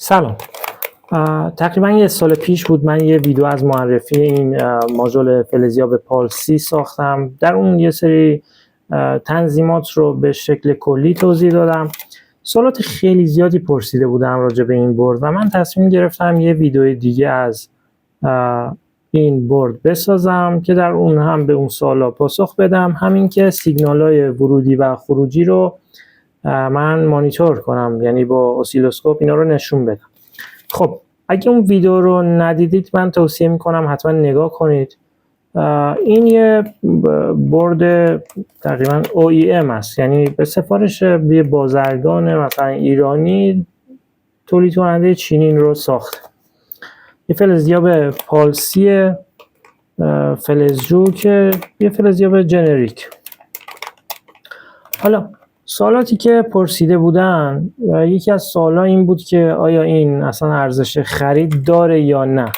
سلام. تقریبا یه سال پیش بود من یه ویدیو از معرفی این ماژول فلزیاب پالسی ساختم. در اون یه سری تنظیمات رو به شکل کلی توضیح دادم. سوالات خیلی زیادی پرسیده بودم راجع به این بورد و من تصمیم گرفتم یه ویدیو دیگه از این بورد بسازم که در اون هم به اون سوالا پاسخ بدم، همین که سیگنال‌های ورودی و خروجی رو من مانیتور کنم، یعنی با اسیلوسکوپ اینا رو نشون بدم. خب اگه اون ویدیو رو ندیدید من توصیه میکنم حتما نگاه کنید. این یه بورد تقریبا OEM است، یعنی به سفارش یه بازرگان مثلا ایرانی تولید کننده چینی رو ساخته. یه فلزیاب پالسی فلزجو که یه فلزیاب جنریک. حالا سوالاتی که پرسیده بودن، یکی از سوالا این بود که آیا این اصلا ارزش خرید داره یا نه،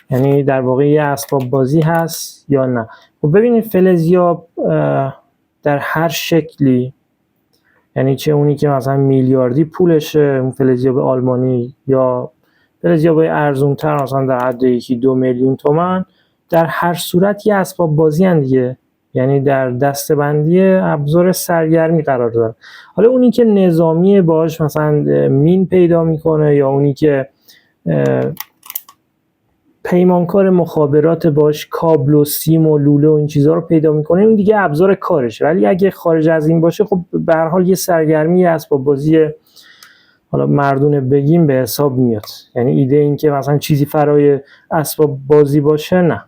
یعنی در واقع یه اسباب بازی هست یا نه. خب ببینید فلزیاب در هر شکلی، یعنی چه اونی که مثلا میلیاردی پولشه اون فلزیاب آلمانی یا فلزیاب ارزونتر مثلا در حد 1-2 میلیون تومان، در هر صورت یه اسباب بازی هن دیگه، یعنی در دسته‌بندی ابزار سرگرمی قرار داره. حالا اونی که نظامی باش مثلا مین پیدا میکنه یا اونی که پیمانکار مخابرات باش کابل و سیم و لوله و این چیزها رو پیدا میکنه، اون دیگه ابزار کارشه. ولی اگه خارج از این باشه خب به هر حال یه سرگرمی اسباب بازی حالا مردونه بگیم به حساب میاد. یعنی ایده این که مثلا چیزی فرای اسباب بازی باشه نه،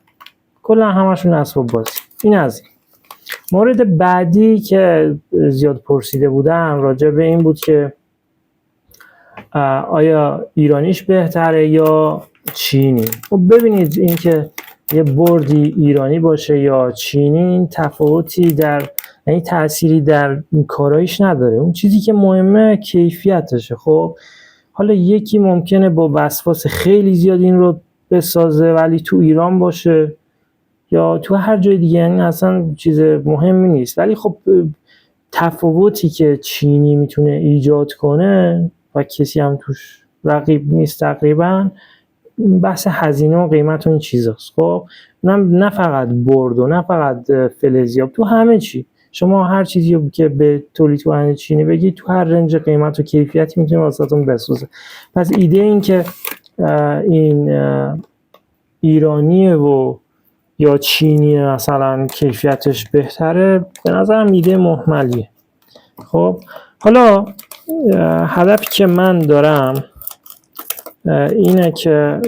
کلا همشون اسباب بازی. این از این. مورد بعدی که زیاد پرسیده بودن راجع به این بود که آیا ایرانیش بهتره یا چینی. خب ببینید این که یه بوردی ایرانی باشه یا چینی این تفاوتی یعنی تأثیری در کارایش نداره. اون چیزی که مهمه کیفیتشه. خب حالا یکی ممکنه با وسواس خیلی زیاد این رو بسازه ولی تو ایران باشه یا تو هر جای دیگه، یعنی اصلا چیز مهمی نیست. ولی خب تفاوتی که چینی میتونه ایجاد کنه و کسی هم توش رقیب نیست تقریبا، بحث هزینه و قیمت و این چیزاست. خب نه فقط بورد و نه فقط فلزیاب، تو همه چی شما هر چیزی که به تولید کننده چینی بگید تو هر رنج قیمت و کیفیتی میتونه واسهتون بسازه. پس ایده این که این ایرانیه و یا چینی مثلا کیفیتش بهتره، به نظرم ایده مهملیه. خب حالا هدفی که من دارم اینه که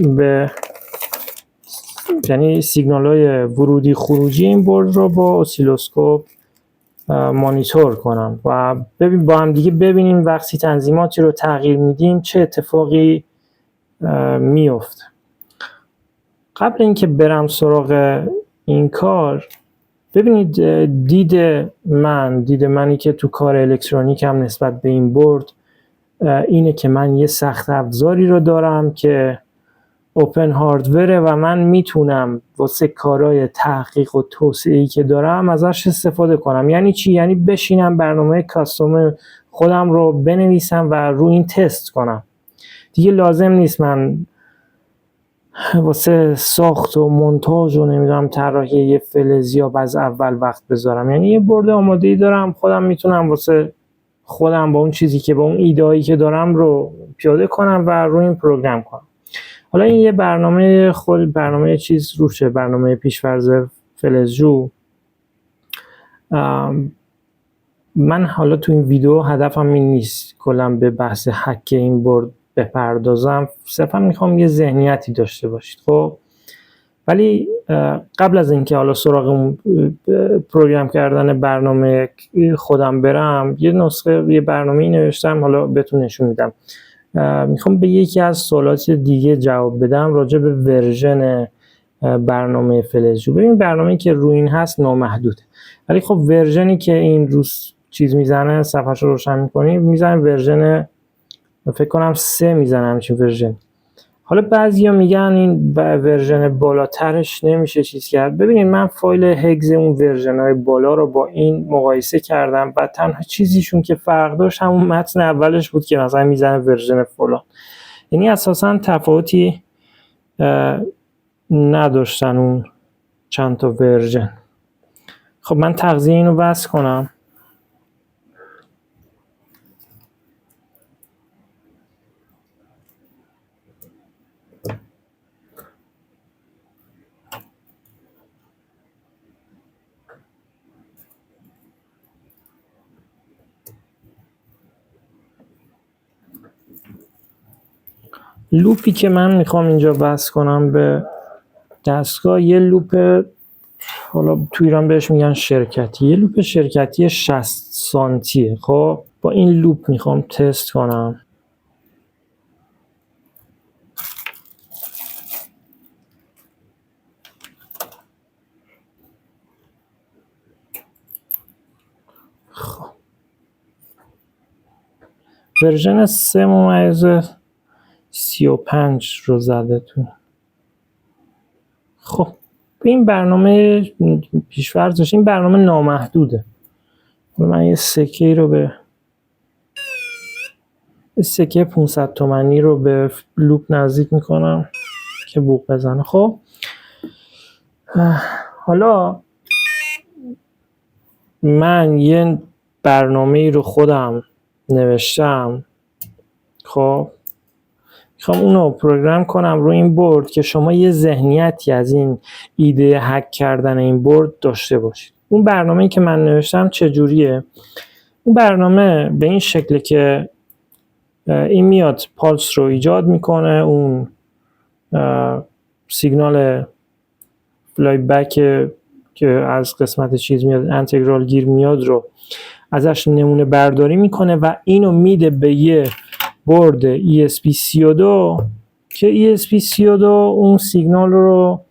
یعنی سیگنال‌های ورودی خروجی این بورد رو با اسیلوسکوپ مانیتور کنم و با هم دیگه ببینیم وقتی تنظیماتی رو تغییر میدیم چه اتفاقی میفته. قبل اینکه برم سراغ این کار، ببینید دید منی که تو کار الکترونیک هم نسبت به این بورد اینه که من یه سخت افزاری رو دارم که اوپن هاردوره و من میتونم واسه کارهای تحقیق و توسعه‌ای که دارم ازش استفاده کنم. یعنی چی؟ یعنی بشینم برنامه کاستوم خودم رو بنویسم و رو این تست کنم. دیگه لازم نیست من واسه ساخت و مونتاژ و نمیدونم طراحی یه فلزیاب از اول وقت بذارم. یعنی یه بورد آماده‌ای دارم، خودم میتونم واسه خودم با اون چیزی که با اون ایده‌ای که دارم رو پیاده کنم و روی این پروگرام کنم. حالا این یه برنامه چیز روشه، برنامه پیش‌فرض فلزجو. من حالا تو این ویدیو هدفم این نیست کلا به بحث هک این بورد بپردازم، صرفا میخوام یه ذهنیتی داشته باشید. خب ولی قبل از اینکه حالا سراغ اون پروگرام کردن برنامه خودم برم، یه برنامه‌ای نوشتم، حالا بهتون نشون میدم. میخوام به یکی از سوالات دیگه جواب بدم راجع به ورژن برنامه فلزجو. ببین برنامه‌ای که روی این هست نامحدوده، ولی خب ورژنی که این روز چیز میزنه، صفحه‌شو روشن می‌کنی میزنه ورژن فکر کنم 3 میزنه همچین ورژن. حالا بعضیا میگن این ورژن بالاترش نمیشه چیز کرد. ببینید من فایل هگز اون ورژن‌های بالا رو با این مقایسه کردم و تنها چیزیشون که فرق داشت همون متن اولش بود که مثلا میزنه ورژن فلان. یعنی اساسا تفاوتی نداشتن اون چند تا ورژن. خب من تغذیه اینو وصل کنم. لوپی که من میخوام اینجا وصل کنم به دستگاه یه لوپ، حالا تو ایران بهش میگن شرکتی، یه لوپ شرکتی 60 سانتیه. خب با این لوپ میخوام تست کنم. خب ورژن 3.35 رو زده تو. خب این برنامه پیش‌فرض، این برنامه نامحدوده. من یه سکه رو به سکه 500 تومانی رو به لوپ نزدیک میکنم که بوق بزنه. خب حالا من یه برنامه‌ای رو خودم نوشتم. خب میخوام اونو پروگرام کنم روی این بورد که شما یه ذهنیتی از این ایده هک کردن این بورد داشته باشید. اون برنامه‌ای که من نوشتم چجوریه؟ اون برنامه به این شکله که این میاد پالس رو ایجاد میکنه، اون سیگنال فلای بک که از قسمت چیز میاد، انتگرال گیر میاد رو ازش نمونه برداری میکنه و اینو میده به یه بورد ESP32 که ESP32 اون سیگنال رو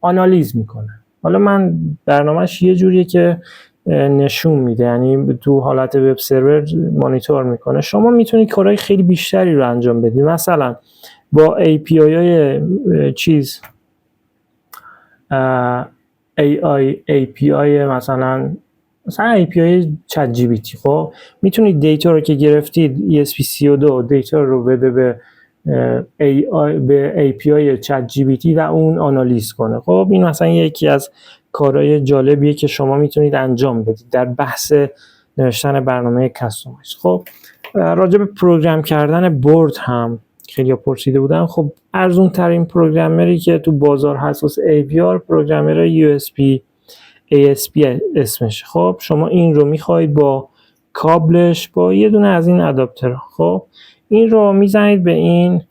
آنالیز میکنه. حالا من برنامهش یه جوریه که نشون میده، یعنی تو حالت وب سرور مانیتور میکنه. شما میتونید کارهای خیلی بیشتری رو انجام بدید، مثلا با API های چیز API مثلا API چت جی پی تی. خب میتونید دیتا رو که گرفتید ESP32 دیتا رو بده به API چت جی پی تی و اون آنالیز کنه. خب این مثلا یکی از کارهای جالبیه که شما میتونید انجام بدید در بحث نوشتن برنامه کاستومایز. خب راجع به پروگرام کردن بورد هم خیلی پرسیده بودن. خب ارزون ترین پروگرامری که تو بازار هست واسه AVR پروگرامر USB ASP اسمش. خب شما این رو میخواید با کابلش با یه دونه از این اداپترها. خب این رو میزنید به این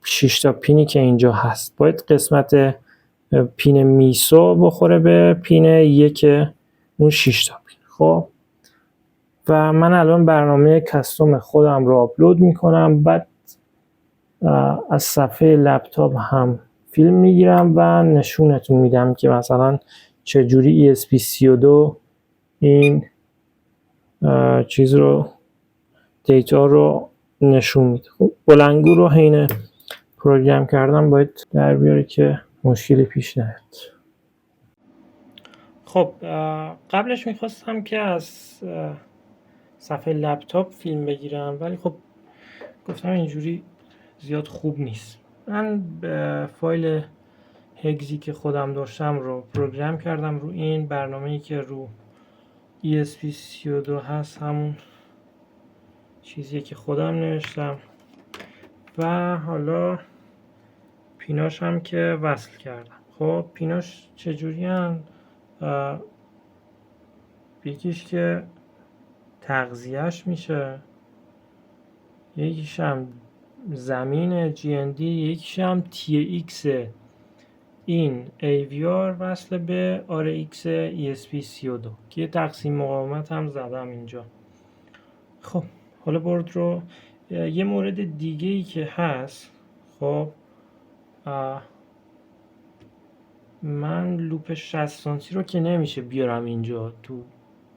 6 تا پینی که اینجا هست. باید قسمت پین میسو بخوره به پین یک اون 6 تا پین. خب و من الان برنامه کاستوم خودم رو آپلود میکنم، بعد از صفحه لپتاپ هم فیلم میگیرم و نشونتون میدم که مثلا چجوری ESP32 این چیز رو دیتا رو نشون میده. خب بلنگو رو حین پروگرام کردم باید در بیاره که مشکلی پیش نیاد. خب قبلش میخواستم که از صفحه لپتاپ فیلم بگیرم، ولی خب گفتم اینجوری زیاد خوب نیست. من فایل هگزی که خودم داشتم رو پروگرام کردم رو این برنامه‌ای که رو ESP32 هست، همون چیزیه که خودم نوشتم و حالا پیناش هم که وصل کردم. خب پیناش چجوری هن؟ یکیش که تغذیهش میشه، یکیش هم زمین GND، یکیش هم TX این AVR وصل به RX ESP32 که تقسیم مقاومت هم زدم اینجا. خب حالا بورد رو یه مورد دیگه ای که هست، خب من لوپ 60 سانتی رو که نمیشه بیارم اینجا تو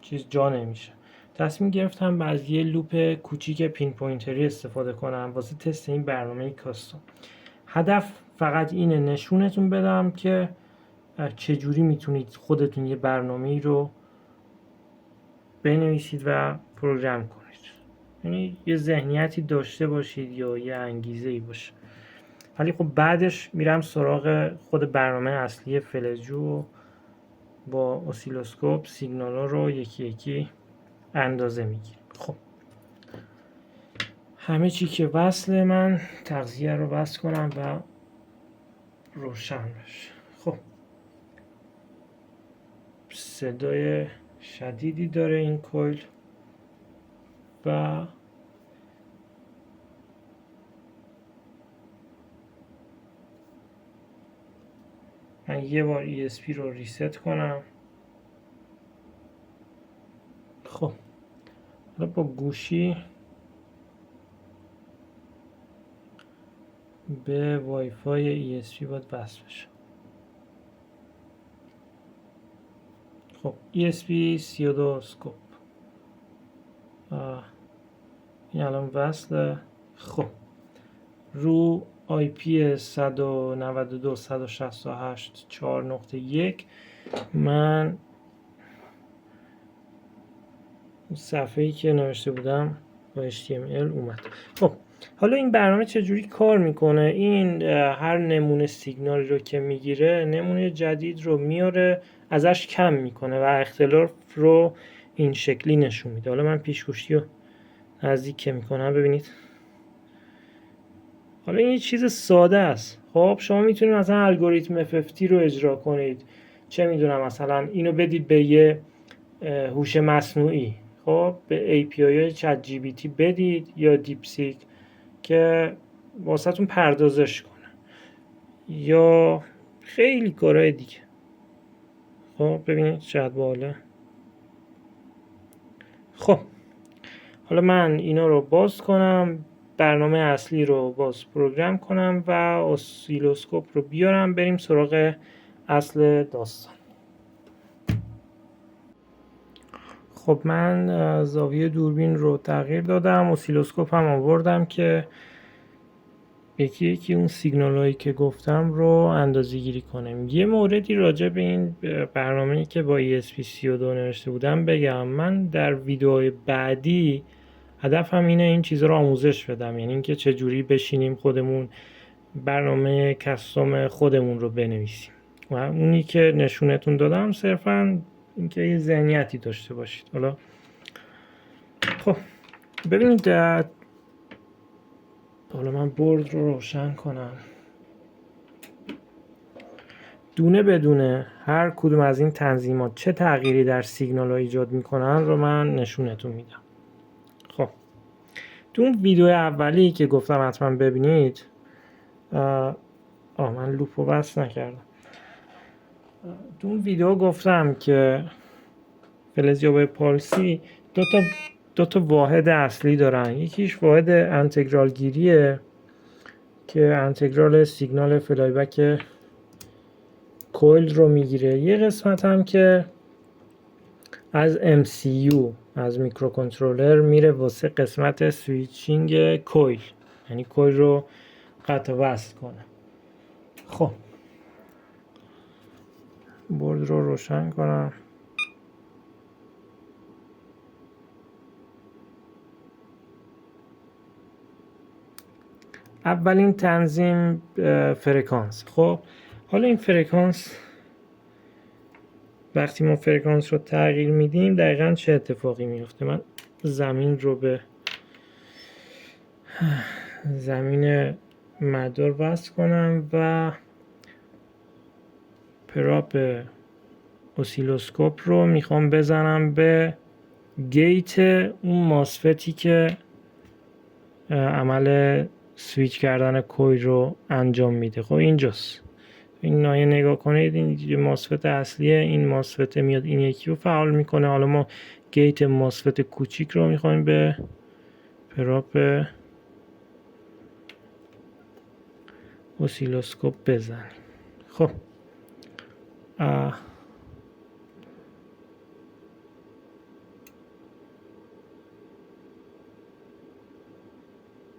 چیز جا نمیشه. تصمیم گرفتم از یه لوپ کوچیک پین پوینتری استفاده کنم واسه تست این برنامه کاستوم. هدف فقط اینه نشونتون بدم که چجوری میتونید خودتون یه برنامه‌ای رو بنویسید و پروگرام کنید. یعنی یه ذهنیتی داشته باشید یا یه انگیزه‌ای باشه. ولی خب بعدش میرم سراغ خود برنامه اصلی فلزجو، با اسیلوسکوپ سیگنالا رو یکی یکی اندازه میگیریم. خب همه چی که وصله، من تغذیه رو وصل کنم و روشن بشه. خب صدای شدیدی داره این کویل و من یه بار ESP رو ریست کنم. خب حالا با گوشی به وای فای ESP باید وصل بشه. خب ESP 32 اسکوپ این الان وصله. خب رو IP 192.168.4.1 من صفحه‌ای که نوشته بودم با HTML اومد. خب حالا این برنامه چجوری کار میکنه؟ این هر نمونه سیگنالی رو که میگیره، نمونه جدید رو میاره ازش کم میکنه و اختلاف رو این شکلی نشون میده. حالا من پیشگوشی رو نزدیک که میکنم ببینید. حالا این یه چیز ساده است. خب شما میتونید مثلا الگوریتم FFT رو اجرا کنید، چه میدونم مثلا اینو بدید به یه هوش مصنوعی، خب به API چت جی بی تی بدید یا دیپسیک که واسهتون پردازش کنه یا خیلی کارهای دیگه. خب ببینید چقدر باله. خب حالا من اینا رو باز کنم، برنامه اصلی رو باز پروگرام کنم و اسیلوسکوپ رو بیارم، بریم سراغ اصل داستان. خب من زاویه دوربین رو تغییر دادم، اسیلوسکوپ هم آوردم که یکی یکی اون سیگنال هایی که گفتم رو اندازه گیری کنیم. یه موردی راجع به این برنامه‌ای که با ESP32 نوشته بودم بگم. من در ویدیوهای بعدی هدفم اینه این چیزا رو آموزش بدم، یعنی اینکه چجوری بشینیم خودمون برنامه کستوم خودمون رو بنویسیم و اونی که نشونتون دادم صرفا اینکه یه ذهنیتی داشته باشید. حالا خب ببینید، حالا من بورد رو روشن کنم. دونه بدونه هر کدوم از این تنظیمات چه تغییری در سیگنال ها ایجاد میکنن رو من نشونتون میدم. خب تو اون ویدیو اولی که گفتم حتما ببینید، من لوپ رو وصل نکردم. تو اون ویدیو گفتم که فلزیابای پالسی دو تا واحد اصلی دارن. یکیش واحد انتگرال گیریه که انتگرال سیگنال فلایبک کویل رو میگیره. یه قسمت هم که از MCU از میکروکنترلر میره واسه قسمت سویچینگ کویل، یعنی کویل رو قطع وصل کنه. خب بورد رو روشن کنم. اولین تنظیم فرکانس. خب حالا این فرکانس، وقتی ما فرکانس رو تغییر میدیم دقیقا چه اتفاقی میفته؟ من زمین رو به زمین مدار وصل کنم و پراپ اسیلوسکوپ رو میخوام بزنم به گیت اون ماسفتی که عمل سویچ کردن کویل رو انجام میده. خب اینجاست. این نایه نگاه کنید، این ماسفت اصلیه، این ماسفت میاد این یکی رو فعال میکنه. حالا ما گیت ماسفت کوچیک رو میخوایم به پراپ اسیلوسکوپ بزنیم. خب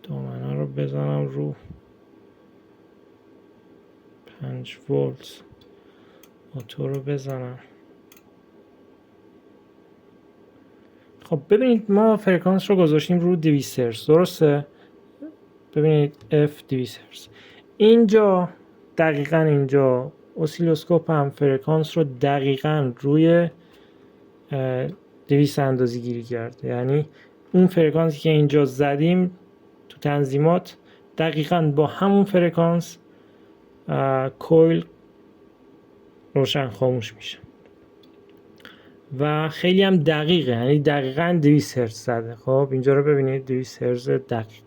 دامنه رو بزنم رو 5 ولت، اتو رو بزنم. خب خب ببینید ما فرکانس رو گذاشتیم رو 200 هرتز، درسته؟ ببینید F 200 هرتز. اینجا دقیقاً اینجا اسیلوسکوپ هم فرکانس رو دقیقاً روی 200 اندازی گیری کرده. یعنی اون فرکانسی که اینجا زدیم تو تنظیمات دقیقاً با همون فرکانس کویل روشن خاموش میشه و خیلی هم دقیقه، یعنی دقیقاً 200 هرتز زده. خب اینجا رو ببینید 200 هرتز دقیق.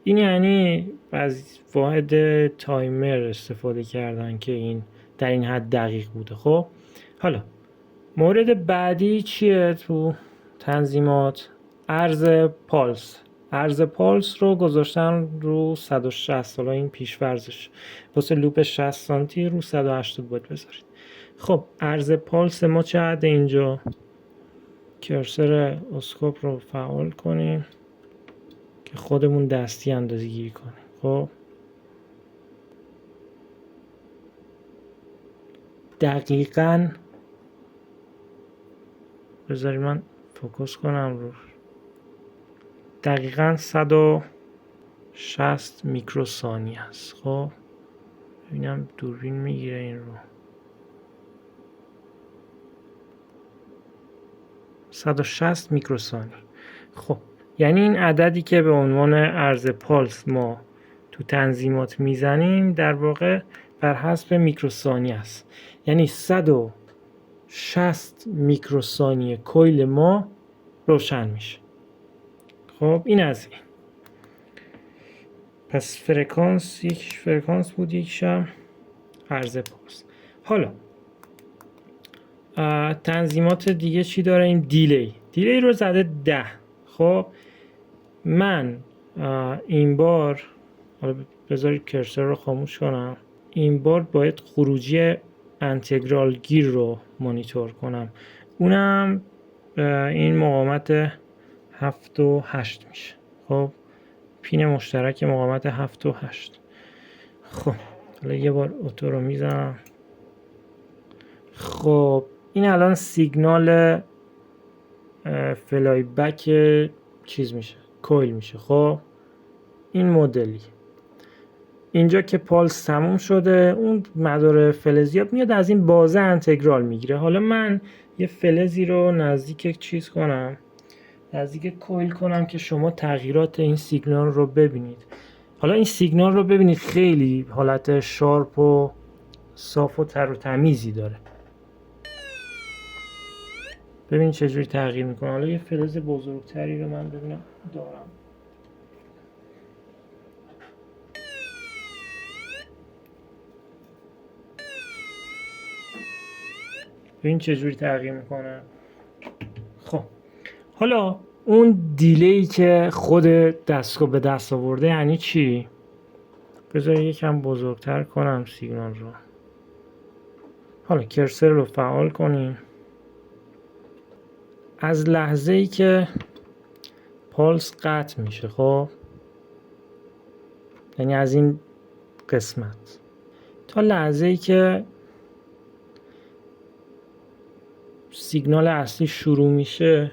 این یعنی از واحد تایمر استفاده کردن که این در این حد دقیق بوده. خب حالا مورد بعدی چیه تو تنظیمات؟ عرض پالس. عرض پالس رو گذاشتن رو 160. حالا این پیش‌فرضش واسه لوپ 60 سانتی رو 180 باید بذارید. خب عرض پالس ما چقدر؟ اینجا کرسر اسکوپ رو فعال کنیم که خودمون دستی اندازه گیری کنیم. خب دقیقاً بذاری من فوکوس کنم روش، دقیقاً 160 میکروثانیه است. خب ببینم دوربین میگیره این رو. 160 میکروثانیه. خب یعنی این عددی که به عنوان عرض پالس ما تو تنظیمات میزنیم در واقع بر حسب میکروثانیه است. یعنی 160 میکروثانیه کویل ما روشن میشه. خب این از این. پس فرکانس یک فرکانس بود، یکیشم عرض پالس. حالا تنظیمات دیگه چی داریم؟ دیلی رو زده 10. خب من این بار، حالا بذارید کرسر رو خاموش کنم، این بار باید خروجی انتگرال گیر رو مانیتور کنم، اونم این مقاومت 7 و 8 میشه. خب پین مشترک مقاومت 7 و 8. خب حالا یه بار اتو رو میزنم. خب این الان سیگنال فلای بک چیز میشه، کویل میشه. خب این مدلی اینجا که پالس تموم شده، اون مدار فلزیاب میاد از این بازه انتگرال میگیره. حالا من یه فلزی رو نزدیک چیز کنم، نزدیک کویل کنم که شما تغییرات این سیگنال رو ببینید. حالا این سیگنال رو ببینید خیلی حالت شارپ و صاف و تر و تمیزی داره. ببینید چجوری تغییر میکنه. حالا یه فلز بزرگتری رو من ببینم دارم. ببین چجوری تغییر میکنه. خب حالا اون دیلی که خود دستگاه به دست آورده یعنی چی؟ بذار یکم بزرگتر کنم سیگنال رو. حالا کرسر رو فعال کنیم. از لحظه ای که پالس قطع میشه، خب یعنی از این قسمت تا لحظه ای که سیگنال اصلی شروع میشه،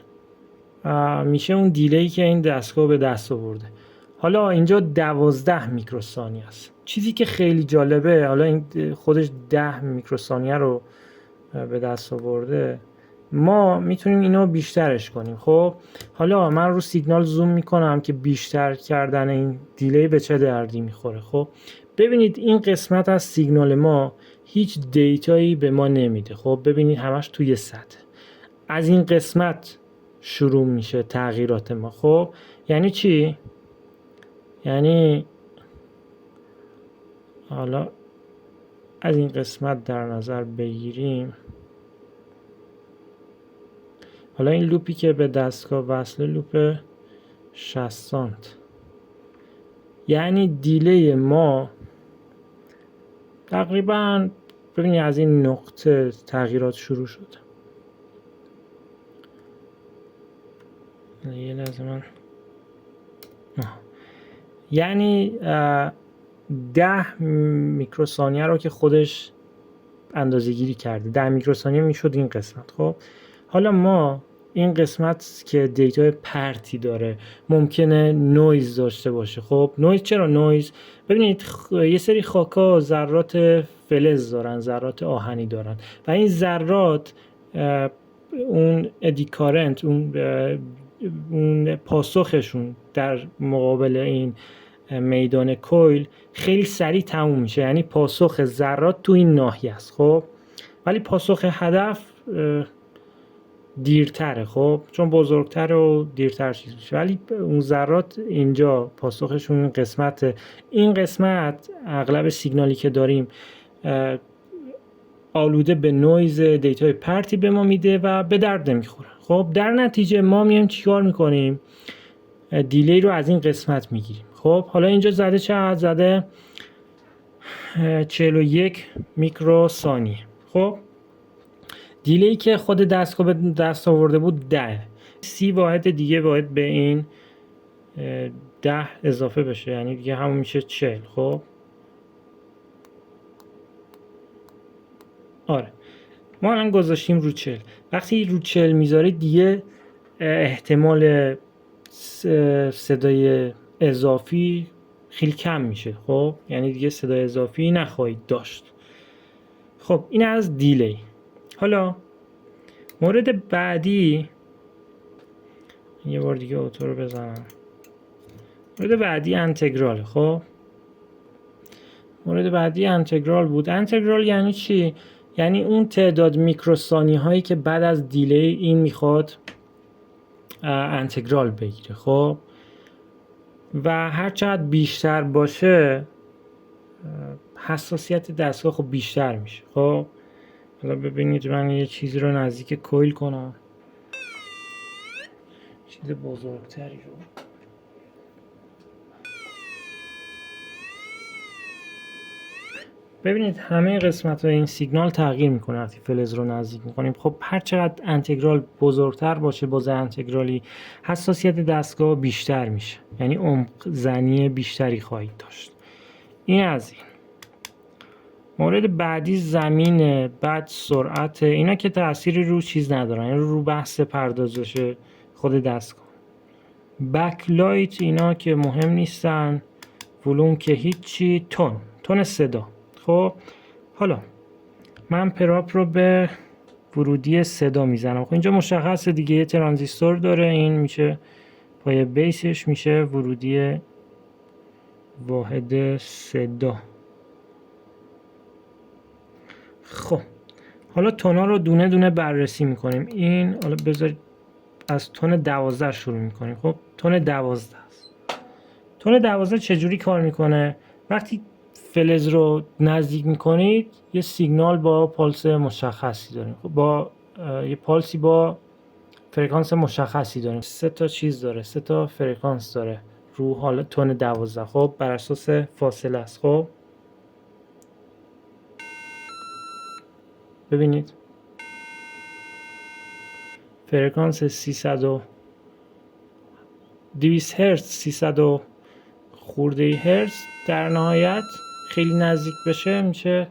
میشه اون دیلی که این دستگاه به دست آورده. حالا اینجا 12 میکروثانیه است. چیزی که خیلی جالبه، حالا این خودش 10 میکروثانیه رو به دست آورده، ما میتونیم اینو بیشترش کنیم. خب حالا من رو سیگنال زوم میکنم که بیشتر کردن این دیلی به چه دردی میخوره. خب ببینید این قسمت از سیگنال ما هیچ دیتایی به ما نمیده. خب ببینید همش توی سطح. از این قسمت شروع میشه تغییرات ما. خب یعنی چی؟ یعنی حالا از این قسمت در نظر بگیریم. حالا این لوپی که به دستگاه وصله لوپ 60 سانت، یعنی دیلی ما تقریبا ببینید از این نقطه تغییرات شروع شد. یه لحظه من یعنی 10 میکروثانیه رو که خودش اندازه گیری کرده، 10 میکروثانیه میشد این قسمت. خب حالا ما این قسمت که دیتای پرتی داره ممکنه نویز داشته باشه. خب نویز چرا نویز؟ ببینید یه سری خاکا ذرات فلز دارن، ذرات آهنی دارن و این ذرات اون ادی کارنت، اون پاسخشون در مقابل این میدان کویل خیلی سریع تموم میشه، یعنی پاسخ ذرات تو این ناحیه است. خب ولی پاسخ هدف دیرتره، خب چون بزرگتره و دیرتر چیز میشه، ولی اون ذرات اینجا پاسخشون این قسمت اغلب سیگنالی که داریم آلوده به نویز دیتای پرتی به ما میده و به درد نمیخوره. خب در نتیجه ما میایم چیکار میکنیم؟ دیلی رو از این قسمت میگیریم. خب حالا اینجا زده چقدر؟ زده 41 میکروثانیه. خب دیلی که خود دستگاه به دست آورده بود 10. 30 واحد دیگه باید به این 10 اضافه بشه، یعنی دیگه همون میشه 40. خب آره ما الان گذاشتیم رو 40. وقتی رو 40 میذاری دیگه احتمال صدای اضافی خیلی کم میشه. خب یعنی دیگه صدای اضافی نخواهید داشت. خب این از دیلی. حالا مورد بعدی، یه بار دیگه اوتو رو بزنم. مورد بعدی انتگراله. خب مورد بعدی انتگرال بود. انتگرال یعنی چی؟ یعنی اون تعداد میکروثانی هایی که بعد از دیلی این میخواد انتگرال بگیره. خب و هر چقدر بیشتر باشه حساسیت دستگاه خب بیشتر میشه. خب حالا ببینید من یه چیزی رو نزدیک کویل کنم، چیز بزرگتری رو. ببینید همه قسمت های این سیگنال تغییر میکنه وقتی فلز رو نزدیک میکنیم. خب هر چقدر انتگرال بزرگتر باشه، بازه انتگرالی، حساسیت دستگاه بیشتر میشه، یعنی عمق زنی بیشتری خواهید داشت. این از این. مورد بعدی زمینه، بعد سرعت. اینا که تأثیری رو چیز ندارن، یعنی رو بحث پردازش خود دستگاه. بکلایت اینا که مهم نیستن. ولوم که هیچی. تون صدا. خب حالا من پراپ رو به ورودی صدا میزنم. خب اینجا مشخصه دیگه یه ترانزیستور داره، این میشه پای بیسش، میشه ورودی واحد صدا. خب حالا تونا رو دونه دونه بررسی میکنیم. این حالا بذارید از تون 12 شروع میکنیم. خب تون 12 است. تون 12 چجوری کار میکنه؟ وقتی فلز رو نزدیک میکنید یه سیگنال با پالس مشخصی داریم. خب با یه پالسی با فرکانس مشخصی داریم. 3 تا چیز داره، 3 تا فرکانس داره رو حالا تون 12. خب بر اساس فاصله است. خب ببینید فرکانس 200 هرتز، 300 خورده هرتز، در نهایت خیلی نزدیک بشه میشه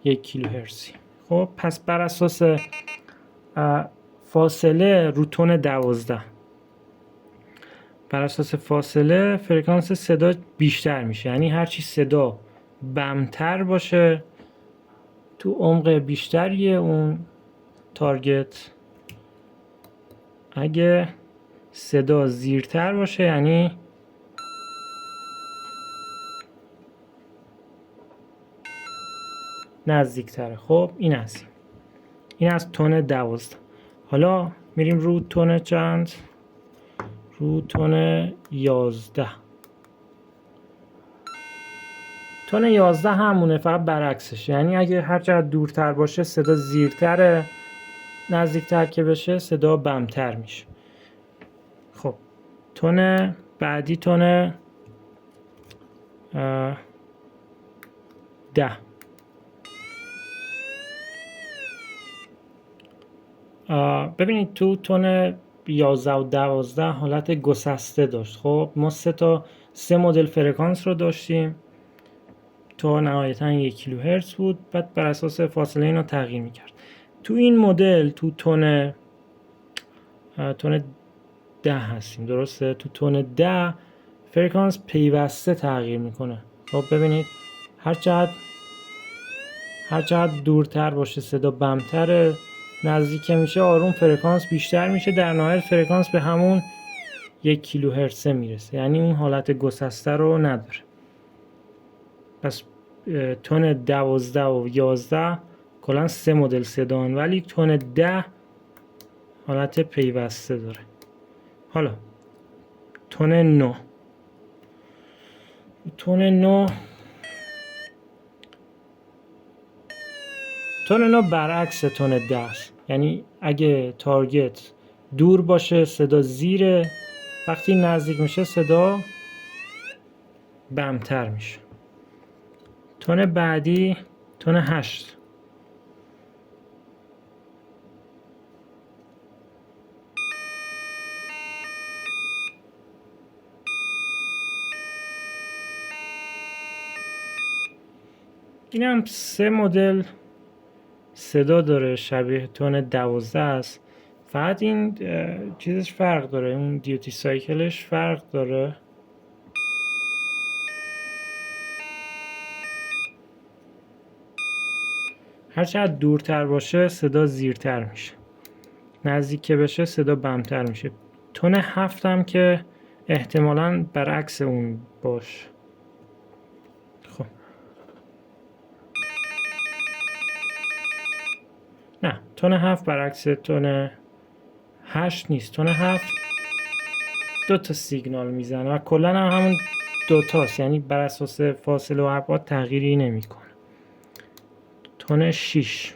1 کیلو هرتزی. خب پس بر اساس فاصله رو تون 12، بر اساس فاصله فرکانس صدا بیشتر میشه، یعنی هرچی صدا بمتر باشه تو عمق بیشتریه اون تارگت. اگه صدا زیرتر باشه یعنی نزدیکتره. خب این از تون 12. حالا میریم رو تون چند؟ رو تون 11. تون 11 همونه، فقط برعکسش، یعنی اگه هر چقدر دورتر باشه صدا زیرتره، نزدیکتر که بشه صدا بمتر میشه. خب تون بعدی تون 10. ببینید تو تون 11 و 12 حالت گسسته داشت. خب ما 3 مدل فرکانس رو داشتیم تا نهایتا 1 کیلو هرتز بود، بعد بر اساس فاصله اینو تغییر میکرد. تو این مدل تو تون تون 10 هستیم، درسته؟ تو تون 10 فرکانس پیوسته تغییر میکنه. خب ببینید هر چقدر دورتر باشه صدا بمتره، نزدیک میشه آروم فرکانس بیشتر میشه، در نهایت فرکانس به همون 1 کیلوهرتز میرسه، یعنی اون حالت گسسته رو نداره. پس تون 12 و 11 کلا 3 مدل صدان، ولی تون 10 حالت پیوسته داره. حالا تون 9 برعکس تون 10 است. یعنی اگه تارگت دور باشه صدا زیره، وقتی نزدیک میشه صدا بمتر میشه. تون بعدی تون 8. این هم 3 مدل صدا داره، شبیه تون 12 است، فقط این چیزش فرق داره، اون دیوتی سایکلش فرق داره. هرچقدر دورتر باشه صدا زیرتر میشه، نزدیک که بشه صدا بمتر میشه. تون 7 هم که احتمالاً برعکس اون باشه. خب نه، تون 7 برعکس تون 8 نیست. تون 7 دو تا سیگنال میزنه و کلا هم همون دو تاست، یعنی بر اساس فاصله و ابعاد تغییری نمیکنه. تون 6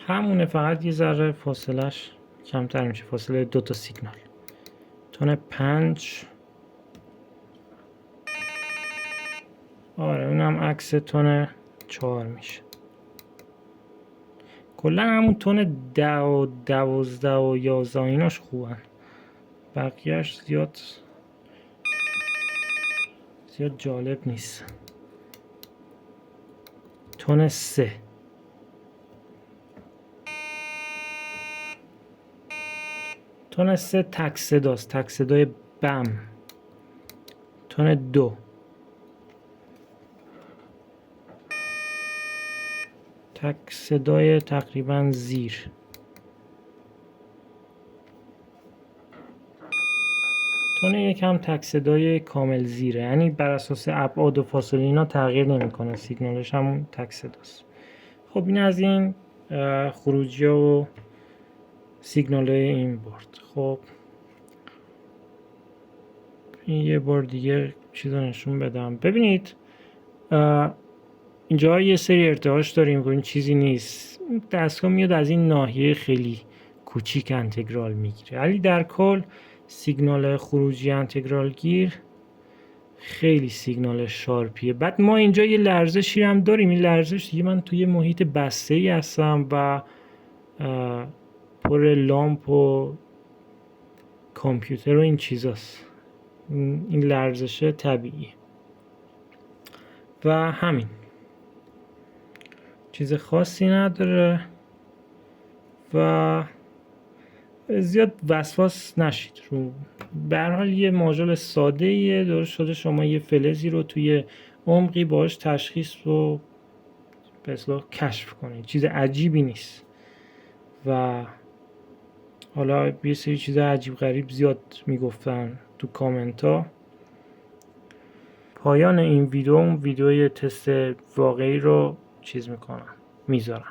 همونه، فقط یه ذره فاصلش کمتر میشه، فاصله دو تا سیگنال. تون 5 آره اونم عکس تون 4 میشه. کلا همون تون 10 و 12 و 11 ایناش خوبن، بقیهش زیاد جالب نیست. تون 3 تک صداست، تک صدای بم. تون 2 تک صدای تقریبا زیر. تون 1 هم تک صدای کامل زیره، یعنی بر اساس ابعاد و فاصله اینا تغییر نمیکنه، سیگنالش همون تک صداست. خب این از این خروجی و سیگنال این بورد. خب این یه بار دیگه چیزا نشون بدم. ببینید اینجا یه سری ارتعاش داریم، این چیزی نیست، دستگاه میاد از این ناحیه خیلی کوچیک انتگرال میگیره، ولی در کل سیگنال خروجی انتگرال گیر خیلی سیگنال شارپیه. بعد ما اینجا یه لرزشی هم داریم، این لرزش دیگه من توی محیط بسته ای هستم و پر لامپ و کامپیوتر و این چیزاست، این لرزشه طبیعی و همین، چیز خاصی نداره و زیاد وسواس نشید رو. به هر حال یه ماژول ساده ایه، درست شده شما یه فلزی رو توی عمقی باهاش تشخیص و به اصطلاح کشف کنید، چیز عجیبی نیست. و حالا یه سری چیز عجیب غریب زیاد میگفتن تو کامنت ها. پایان این ویدیوی تست واقعی رو چیز میکنم، میذارم.